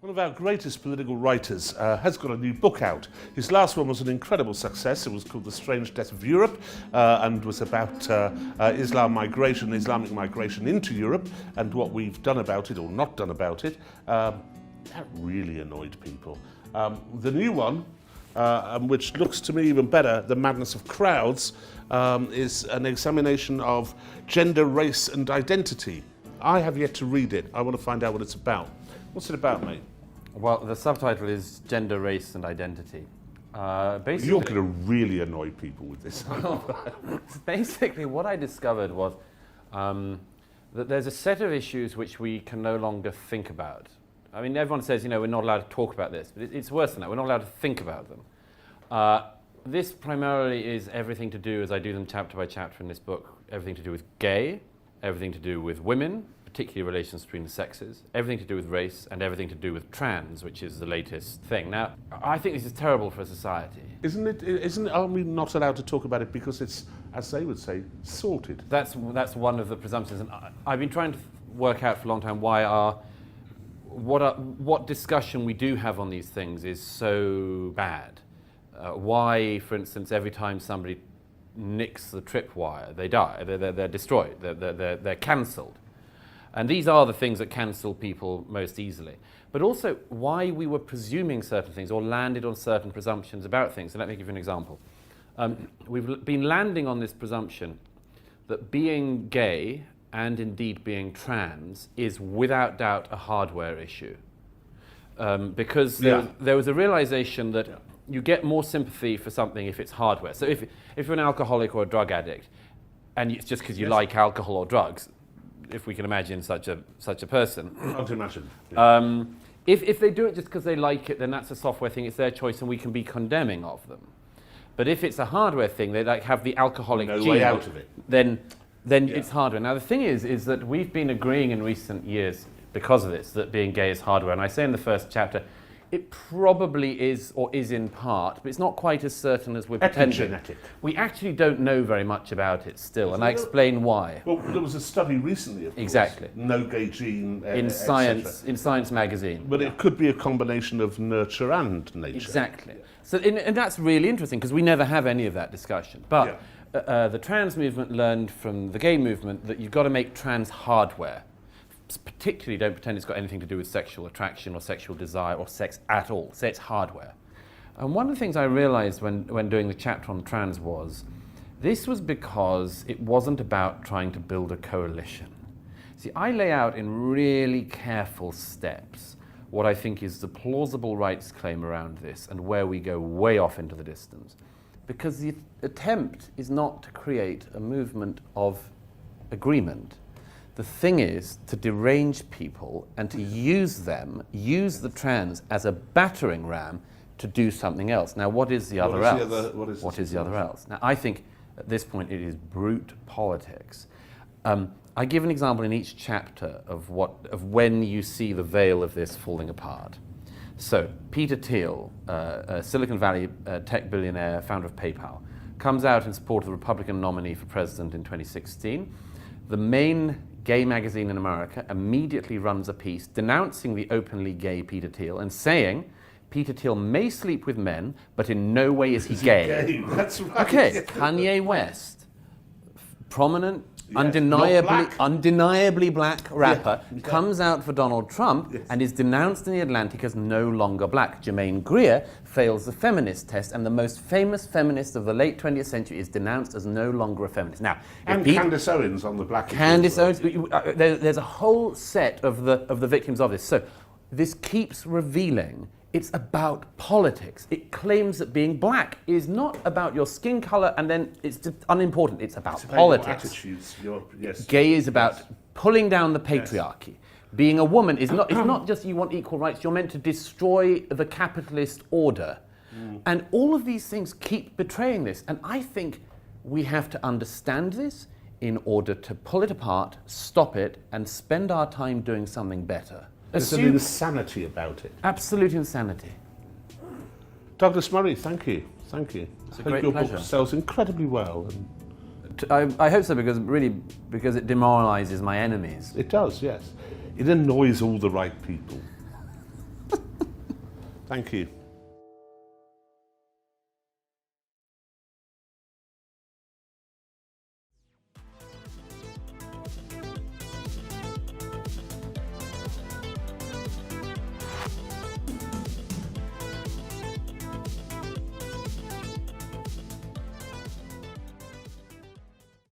One of our greatest political writers has got a new book out. His last one was an incredible success. It was called The Strange Death of Europe and was about Islamic migration into Europe and what we've done about it or not done about it. That really annoyed people. The new one, which looks to me even better, The Madness of Crowds, is an examination of gender, race and identity. I have yet to read it. I want to find out what it's about. What's it about, mate? Well, the subtitle is Gender, Race and Identity. Basically, you're going to really annoy people with this. Basically, what I discovered was that there's a set of issues which we can no longer think about. I mean, everyone says, we're not allowed to talk about this, but it's worse than that. We're not allowed to think about them. This primarily is everything to do, as I do them chapter by chapter in this book, everything to do with gay, everything to do with women, particularly relations between the sexes, everything to do with race, and everything to do with trans, which is the latest thing. Now, I think this is terrible for society. Are we not allowed to talk about it because it's, as they would say, sorted? That's one of the presumptions. And I've been trying to work out for a long time what discussion we do have on these things is so bad. Why, for instance, every time somebody nicks the tripwire, they die, they're destroyed, they're cancelled. And these are the things that cancel people most easily. But also why we were presuming certain things or landed on certain presumptions about things. So let me give you an example. We've been landing on this presumption that being gay and indeed being trans is without doubt a hardware issue. Because there was a realization that you get more sympathy for something if it's hardware. So if you're an alcoholic or a drug addict, and it's just because you like alcohol or drugs, if we can imagine such a person. Not to imagine. Yeah. If they do it just because they like it, then that's a software thing, it's their choice and we can be condemning of them. But if it's a hardware thing, they have the alcoholic gene, way out of it. then it's hardware. Now the thing is that we've been agreeing in recent years, because of this, that being gay is hardware. And I say in the first chapter, it probably is, or is in part, but it's not quite as certain as we're pretending. Epigenetic. We actually don't know very much about it still, and I explain why. Well, there was a study recently, of course. Exactly. No gay gene, in Science magazine. But it could be a combination of nurture and nature. Exactly. So, and that's really interesting, because we never have any of that discussion. But the trans movement learned from the gay movement that you've got to make trans hardware. Particularly don't pretend it's got anything to do with sexual attraction or sexual desire or sex at all. Say it's hardware. And one of the things I realized when doing the chapter on trans was, this was because it wasn't about trying to build a coalition. See, I lay out in really careful steps what I think is the plausible rights claim around this and where we go way off into the distance. Because the attempt is not to create a movement of agreement. The thing is to derange people and to use the trans as a battering ram to do something else. Now, what is the other else? What is the other else? Now, I think at this point it is brute politics. I give an example in each chapter of when you see the veil of this falling apart. So, Peter Thiel, a Silicon Valley tech billionaire, founder of PayPal, comes out in support of the Republican nominee for president in 2016. The main gay magazine in America immediately runs a piece denouncing the openly gay Peter Thiel and saying Peter Thiel may sleep with men, but in no way is he gay. That's right. Okay, Kanye West, prominent, undeniably black rapper, comes out for Donald Trump and is denounced in The Atlantic as no longer black. Germaine Greer fails the feminist test, and the most famous feminist of the late 20th century is denounced as no longer a feminist. Now, and Candace Owens on the black. Candace Owens. There's a whole set of the victims of this. So this keeps revealing it's about politics. It claims that being black is not about your skin color, and then it's just unimportant. It's about politics. Attitudes. Gay is about pulling down the patriarchy. Yes. Being a woman is not. It's not just you want equal rights. You're meant to destroy the capitalist order, and all of these things keep betraying this. And I think we have to understand this in order to pull it apart, stop it, and spend our time doing something better. There's an insanity about it. Absolute insanity. Douglas Murray, thank you. Thank you. It's a great pleasure. Your book sells incredibly well. I hope so, because it demoralises my enemies. It does, yes. It annoys all the right people. Thank you.